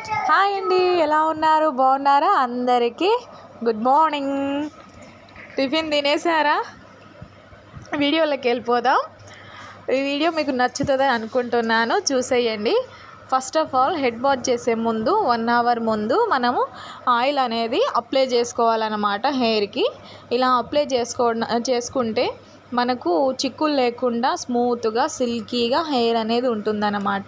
Hi అండి, ఎలా ఉన్నారు? బాగున్నారా? అందరికీ గుడ్ మార్నింగ్. టిఫిన్ తినేసారా? వీడియోలోకి వెళ్ళిపోదాం. ఈ వీడియో మీకు నచ్చుతుందని అనుకుంటున్నాను, చూసేయండి. First of all head bath చేసే ముందు 1 అవర్ ముందు మనము ఆయిల్ అనేది అప్లై చేసుకోవాలన్నమాట హెయిర్కి. ఇలా అప్లై చేసుకుంటే మనకు చిక్కులు లేకుండా స్మూత్గా సిల్కీగా హెయిర్ అనేది ఉంటుందన్నమాట.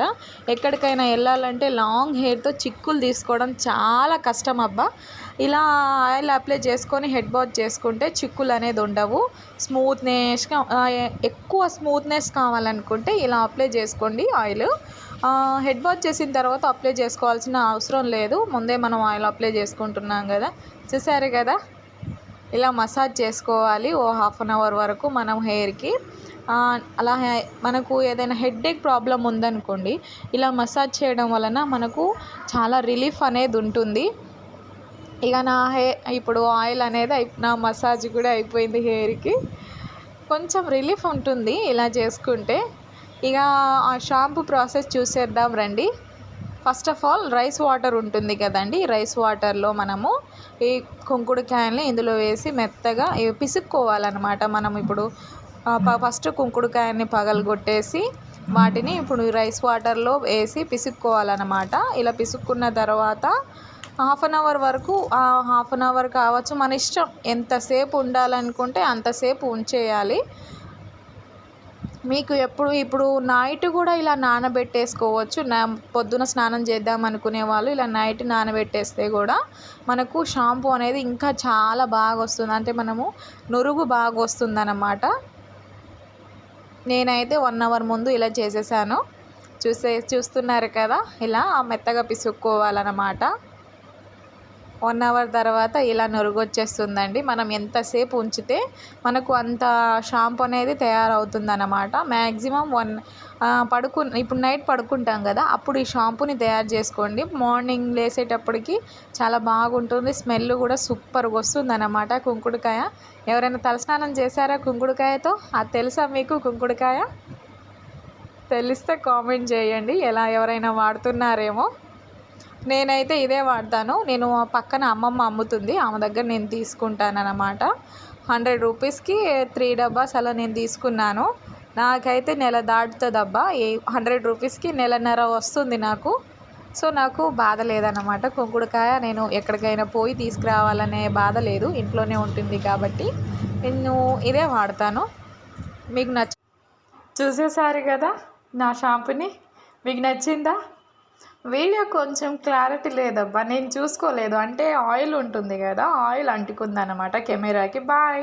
ఎక్కడికైనా వెళ్ళాలంటే లాంగ్ హెయిర్తో చిక్కులు తీసుకోవడం చాలా కష్టం అబ్బా. ఇలా ఆయిల్ అప్లై చేసుకొని హెడ్ బాత్ చేసుకుంటే చిక్కులు అనేది ఉండవు. స్మూత్నెస్గా ఎక్కువ స్మూత్నెస్ కావాలనుకుంటే ఇలా అప్లై చేసుకోండి ఆయిల్. హెడ్ బాత్ చేసిన తర్వాత అప్లై చేసుకోవాల్సిన అవసరం లేదు, ముందే మనం ఆయిల్ అప్లై చేసుకుంటున్నాం కదా. చూసారు కదా, ఇలా మసాజ్ చేసుకోవాలి ఓ 1/2 అవర్ వరకు మనం హెయిర్కి. అలా మనకు ఏదైనా హెడేక్ ప్రాబ్లం ఉందనుకోండి, ఇలా మసాజ్ చేయడం వలన మనకు చాలా రిలీఫ్ అనేది ఉంటుంది. ఇక ఇప్పుడు ఆయిల్ అనేది నా మసాజ్ కూడా అయిపోయింది హెయిర్కి. కొంచెం రిలీఫ్ ఉంటుంది ఇలా చేసుకుంటే. ఇక ఆ షాంపూ ప్రాసెస్ చూసేద్దాం రండి. First of all rice water ఉంటుంది కదండి, రైస్ వాటర్లో మనము ఈ కుంకుడుకాయల్ని ఇందులో వేసి మెత్తగా పిసుక్కోవాలన్నమాట. మనం ఇప్పుడు ఫస్ట్ కుంకుడుకాయల్ని పగలగొట్టేసి వాటిని ఇప్పుడు రైస్ వాటర్లో వేసి పిసుక్కోవాలన్నమాట. ఇలా పిసుక్కున్న తర్వాత 1/2 అవర్ వరకు, 1/2 అవర్ కావచ్చు, మన ఇష్టం. ఎంతసేపు ఉండాలనుకుంటే అంతసేపు ఉంచేయాలి. మీకు ఇప్పుడు నైట్ కూడా ఇలా నానబెట్టేసుకోవచ్చు. పొద్దున స్నానం చేద్దాం అనుకునే వాళ్ళు ఇలా నైట్ నానబెట్టేస్తే కూడా మనకు షాంపూ అనేది ఇంకా చాలా బాగా వస్తుంది. అంటే మనము నురుగు బాగా వస్తుందన్నమాట. నేనైతే 1 అవర్ ముందు ఇలా చేసేసాను. చూస్తున్నారు కదా, ఇలా మెత్తగా పిసుక్కోవాలన్నమాట. 1 అవర్ తర్వాత ఇలా నురుగు వచ్చేస్తుందండి. మనం ఎంతసేపు ఉంచితే మనకు అంత షాంపూ అనేది తయారవుతుందన్నమాట. మ్యాక్సిమం ఇప్పుడు నైట్ పడుకుంటాం కదా, అప్పుడు ఈ షాంపూని తయారు చేసుకోండి. మార్నింగ్ లేసేటప్పటికి చాలా బాగుంటుంది, స్మెల్ కూడా సూపర్గా వస్తుందన్నమాట. కుంకుడుకాయ ఎవరైనా తలస్నానం చేశారా కుంకుడుకాయతో? అది తెలుసా మీకు? కుంకుడుకాయ తెలిస్తే కామెంట్ చేయండి. ఎవరైనా వాడుతున్నారేమో. నేనైతే ఇదే వాడతాను. నేను పక్కన అమ్మమ్మ అమ్ముతుంది, ఆమె దగ్గర నేను తీసుకుంటానన్నమాట. 100 రూపీస్కి 3 డబ్బాస్ అలా నేను తీసుకున్నాను. నాకైతే నెల దాటుతుందబ్బా. 100 రూపీస్కి నెలన్నర వస్తుంది నాకు. సో నాకు బాధ లేదన్నమాట. కుంకుడుకాయ నేను ఎక్కడికైనా పోయి తీసుకురావాలనే బాధ లేదు, ఇంట్లోనే ఉంటుంది కాబట్టి నేను ఇదే వాడతాను. మీకు చూసేసారు కదా నా షాంపూని. మీకు నచ్చిందా? వీడియో కొంచెం క్లారిటీ లేదబ్బా, నేను చూసుకోలేదు. అంటే ఆయిల్ ఉంటుంది కదా, ఆయిల్ అంటుకుందన్నమాట కెమెరాకి. బాయ్.